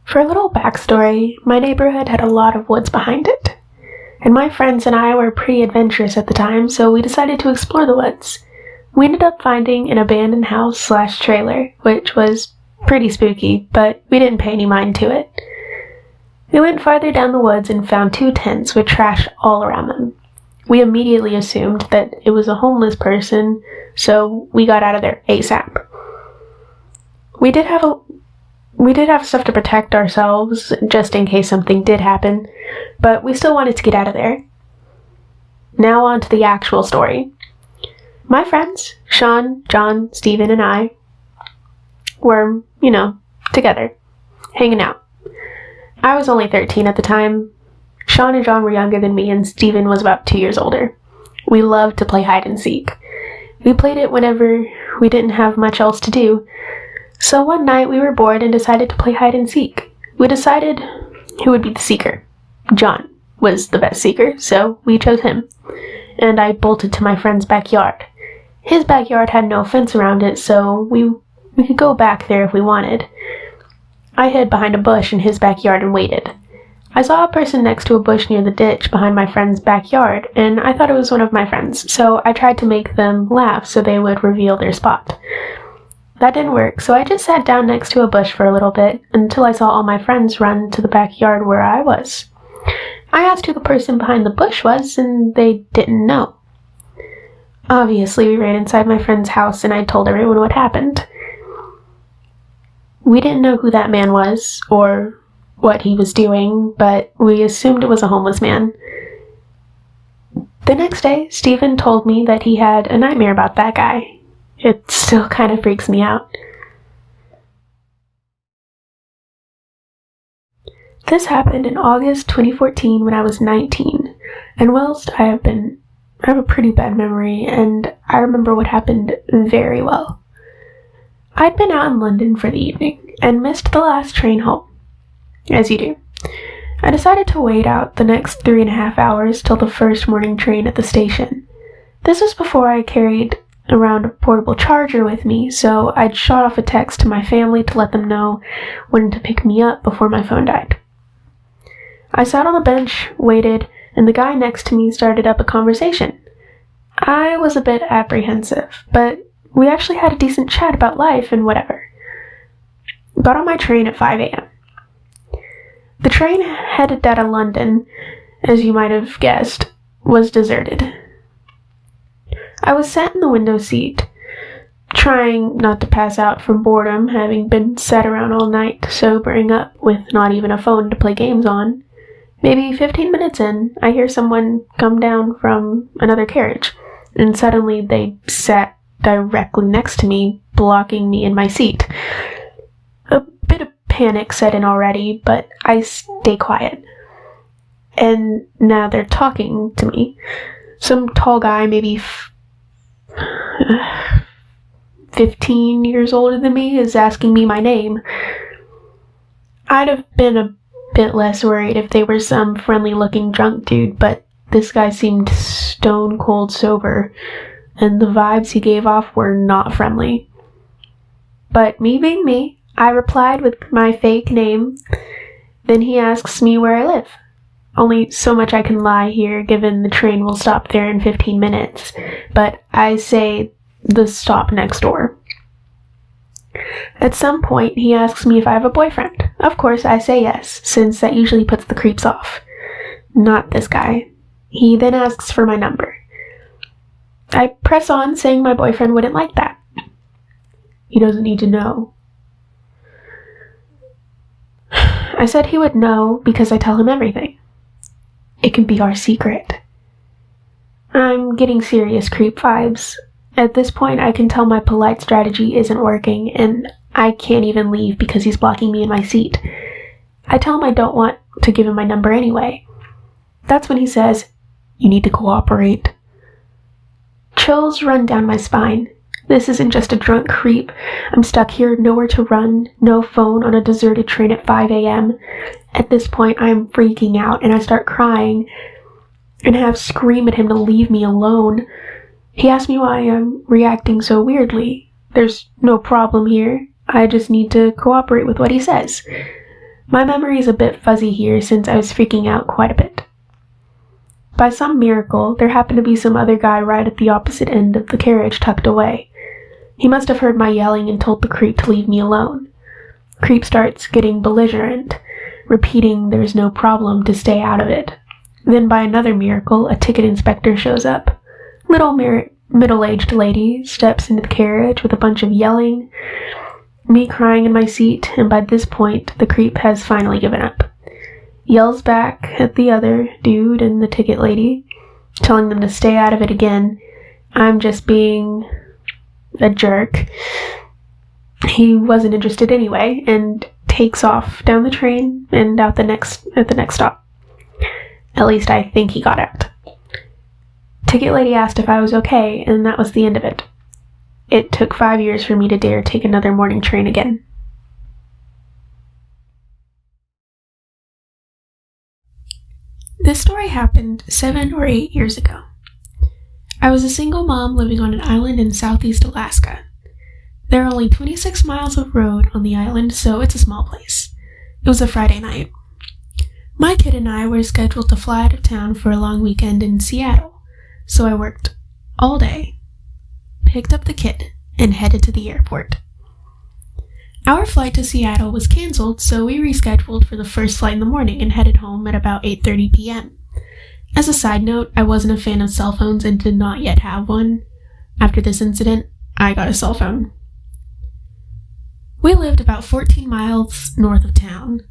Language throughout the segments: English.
For a little backstory, my neighborhood had a lot of woods behind it. And my friends and I were pretty adventurous at the time, so we decided to explore the woods. We ended up finding an abandoned house/trailer, which was pretty spooky, but we didn't pay any mind to it. We went farther down the woods and found 2 tents with trash all around them. We immediately assumed that it was a homeless person, so we got out of there ASAP. We did have stuff to protect ourselves, just in case something did happen, but we still wanted to get out of there. Now on to the actual story. My friends, Sean, John, Steven, and I were, together, hanging out. I was only 13 at the time. Sean and John were younger than me, and Steven was about 2 years older. We loved to play hide and seek. We played it whenever we didn't have much else to do. So one night we were bored and decided to play hide and seek. We decided who would be the seeker. John was the best seeker, so we chose him. And I bolted to my friend's backyard. His backyard had no fence around it, so we could go back there if we wanted. I hid behind a bush in his backyard and waited. I saw a person next to a bush near the ditch behind my friend's backyard, and I thought it was one of my friends, so I tried to make them laugh so they would reveal their spot. That didn't work, so I just sat down next to a bush for a little bit until I saw all my friends run to the backyard where I was. I asked who the person behind the bush was, and they didn't know. Obviously, we ran inside my friend's house and I told everyone what happened. We didn't know who that man was, or what he was doing, but we assumed it was a homeless man. The next day, Steven told me that he had a nightmare about that guy. It still kind of freaks me out. This happened in August 2014 when I was 19, and whilst I have a pretty bad memory, and I remember what happened very well. I'd been out in London for the evening, and missed the last train home. As you do. I decided to wait out the next 3.5 hours till the first morning train at the station. This was before I carried around a portable charger with me, so I'd shot off a text to my family to let them know when to pick me up before my phone died. I sat on the bench, waited, and the guy next to me started up a conversation. I was a bit apprehensive, but we actually had a decent chat about life and whatever. Got on my train at 5 a.m. The train headed out of London, as you might have guessed, was deserted. I was sat in the window seat, trying not to pass out from boredom, having been sat around all night, sobering up with not even a phone to play games on. Maybe 15 minutes in, I hear someone come down from another carriage, and suddenly they sat directly next to me, blocking me in my seat. A bit of panic set in already, but I stay quiet. And now they're talking to me. Some tall guy, maybe 15 years older than me, is asking me my name. I'd have been a bit less worried if they were some friendly-looking drunk dude, but this guy seemed stone cold sober, and the vibes he gave off were not friendly. But me being me, I replied with my fake name. Then he asks me where I live. Only so much I can lie here, given the train will stop there in 15 minutes, but I say the stop next door. At some point, he asks me if I have a boyfriend. Of course, I say yes, since that usually puts the creeps off. Not this guy. He then asks for my number. I press on, saying my boyfriend wouldn't like that. He doesn't need to know. I said he would know because I tell him everything. It can be our secret. I'm getting serious creep vibes. At this point, I can tell my polite strategy isn't working, and I can't even leave because he's blocking me in my seat. I tell him I don't want to give him my number anyway. That's when he says, "You need to cooperate." Chills run down my spine. This isn't just a drunk creep. I'm stuck here, nowhere to run, no phone, on a deserted train at 5 a.m. At this point, I'm freaking out, and I start crying, and half scream at him to leave me alone. He asks me why I'm reacting so weirdly. There's no problem here. I just need to cooperate with what he says. My memory is a bit fuzzy here since I was freaking out quite a bit. By some miracle, there happened to be some other guy right at the opposite end of the carriage tucked away. He must have heard my yelling and told the creep to leave me alone. Creep starts getting belligerent, repeating there's no problem to stay out of it. Then by another miracle, a ticket inspector shows up. Little middle-aged lady steps into the carriage with a bunch of yelling, me crying in my seat, and by this point, the creep has finally given up. Yells back at the other dude and the ticket lady, telling them to stay out of it again. I'm just being a jerk. He wasn't interested anyway, and takes off down the train and out at the next stop. At least I think he got out. Ticket lady asked if I was okay, and that was the end of it. It took 5 years for me to dare take another morning train again. This story happened 7 or 8 years ago. I was a single mom living on an island in southeast Alaska. There are only 26 miles of road on the island, so it's a small place. It was a Friday night. My kid and I were scheduled to fly out of town for a long weekend in Seattle, so I worked all day, picked up the kid, and headed to the airport. Our flight to Seattle was canceled, so we rescheduled for the first flight in the morning and headed home at about 8:30 p.m. As a side note, I wasn't a fan of cell phones and did not yet have one. After this incident, I got a cell phone. We lived about 14 miles north of town.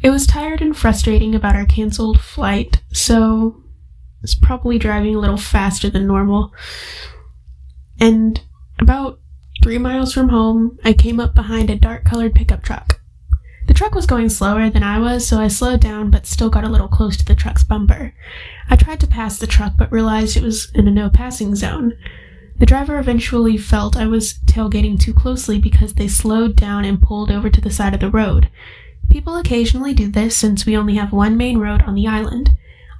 It was tired and frustrating about our canceled flight, so I was probably driving a little faster than normal. And about 3 miles from home, I came up behind a dark-colored pickup truck. The truck was going slower than I was, so I slowed down but still got a little close to the truck's bumper. I tried to pass the truck but realized it was in a no-passing zone. The driver eventually felt I was tailgating too closely because they slowed down and pulled over to the side of the road. People occasionally do this since we only have one main road on the island.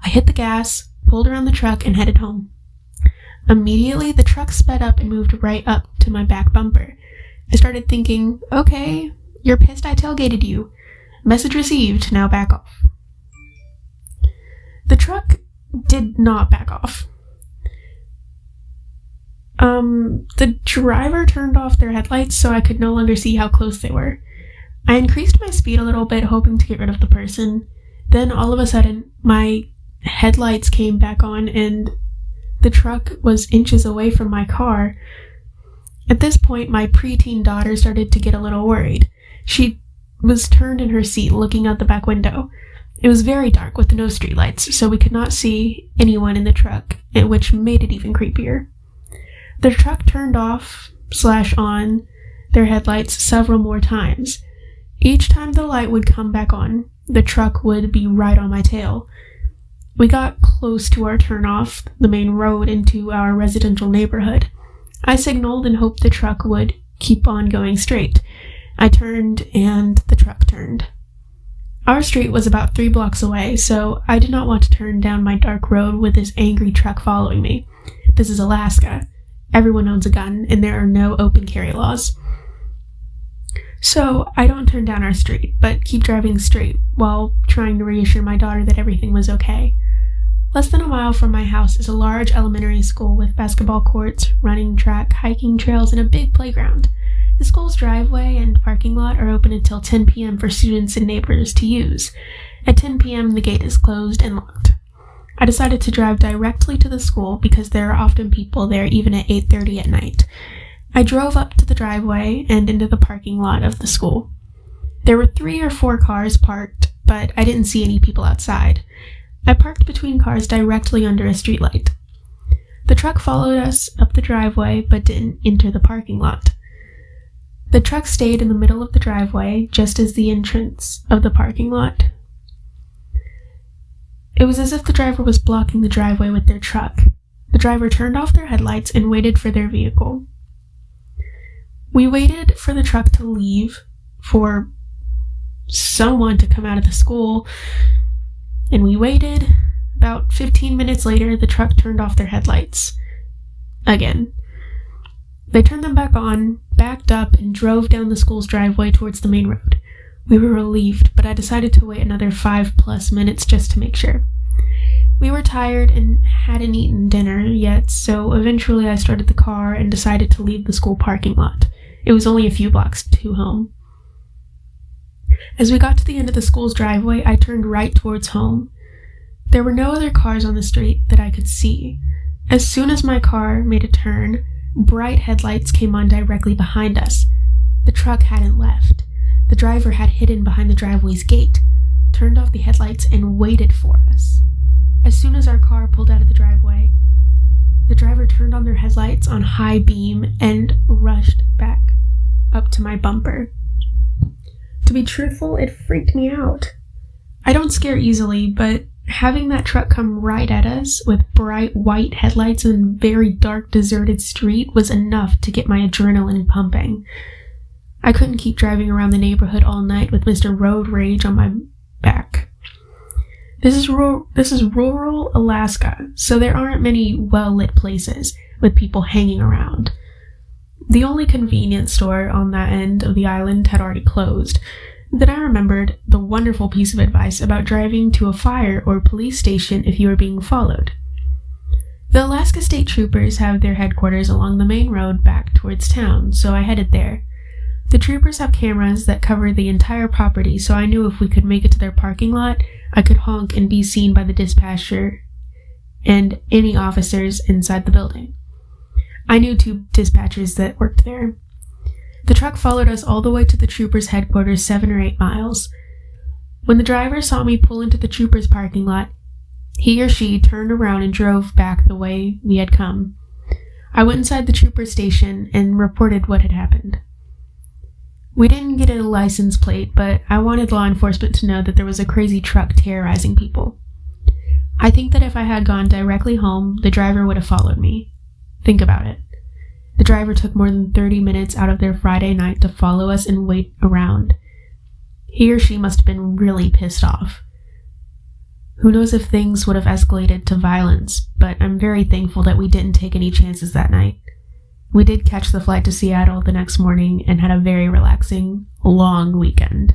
I hit the gas, pulled around the truck, and headed home. Immediately, the truck sped up and moved right up to my back bumper. I started thinking, okay, you're pissed I tailgated you. Message received, now back off. The truck did not back off. The driver turned off their headlights so I could no longer see how close they were. I increased my speed a little bit, hoping to get rid of the person. Then all of a sudden, my headlights came back on and the truck was inches away from my car. At this point, my preteen daughter started to get a little worried. She was turned in her seat looking out the back window. It was very dark with no streetlights, so we could not see anyone in the truck, which made it even creepier. The truck turned off/on their headlights several more times. Each time the light would come back on, the truck would be right on my tail. We got close to our turnoff, the main road into our residential neighborhood. I signaled and hoped the truck would keep on going straight. I turned and the truck turned. Our street was about 3 blocks away, so I did not want to turn down my dark road with this angry truck following me. This is Alaska. Everyone owns a gun, and there are no open carry laws. So I don't turn down our street, but keep driving straight while trying to reassure my daughter that everything was okay. Less than a mile from my house is a large elementary school with basketball courts, running track, hiking trails, and a big playground. The school's driveway and parking lot are open until 10 p.m. for students and neighbors to use. At 10 p.m., the gate is closed and locked. I decided to drive directly to the school because there are often people there even at 8:30 at night. I drove up to the driveway and into the parking lot of the school. There were 3 or 4 cars parked, but I didn't see any people outside. I parked between cars directly under a streetlight. The truck followed us up the driveway but didn't enter the parking lot. The truck stayed in the middle of the driveway, just as the entrance of the parking lot. It was as if the driver was blocking the driveway with their truck. The driver turned off their headlights and waited for their vehicle. We waited for the truck to leave, for someone to come out of the school, and we waited. About 15 minutes later, the truck turned off their headlights. Again. They turned them back on, backed up, and drove down the school's driveway towards the main road. We were relieved, but I decided to wait another 5+ minutes just to make sure. We were tired and hadn't eaten dinner yet, so eventually I started the car and decided to leave the school parking lot. It was only a few blocks to home. As we got to the end of the school's driveway, I turned right towards home. There were no other cars on the street that I could see. As soon as my car made a turn, bright headlights came on directly behind us. The truck hadn't left. The driver had hidden behind the driveway's gate, turned off the headlights, and waited for us. As soon as our car pulled out of the driveway, the driver turned on their headlights on high beam and rushed back up to my bumper. To be truthful, it freaked me out. I don't scare easily, but having that truck come right at us with bright white headlights in a very dark, deserted street was enough to get my adrenaline pumping. I couldn't keep driving around the neighborhood all night with Mr. Road Rage on my back. This is rural Alaska, so there aren't many well-lit places with people hanging around. The only convenience store on that end of the island had already closed. Then I remembered the wonderful piece of advice about driving to a fire or police station if you were being followed. The Alaska State Troopers have their headquarters along the main road back towards town, so I headed there. The troopers have cameras that cover the entire property, so I knew if we could make it to their parking lot, I could honk and be seen by the dispatcher and any officers inside the building. I knew 2 dispatchers that worked there. The truck followed us all the way to the troopers' headquarters, 7 or 8 miles. When the driver saw me pull into the troopers' parking lot, he or she turned around and drove back the way we had come. I went inside the troopers' station and reported what had happened. We didn't get a license plate, but I wanted law enforcement to know that there was a crazy truck terrorizing people. I think that if I had gone directly home, the driver would have followed me. Think about it. The driver took more than 30 minutes out of their Friday night to follow us and wait around. He or she must have been really pissed off. Who knows if things would have escalated to violence, but I'm very thankful that we didn't take any chances that night. We did catch the flight to Seattle the next morning and had a very relaxing, long weekend.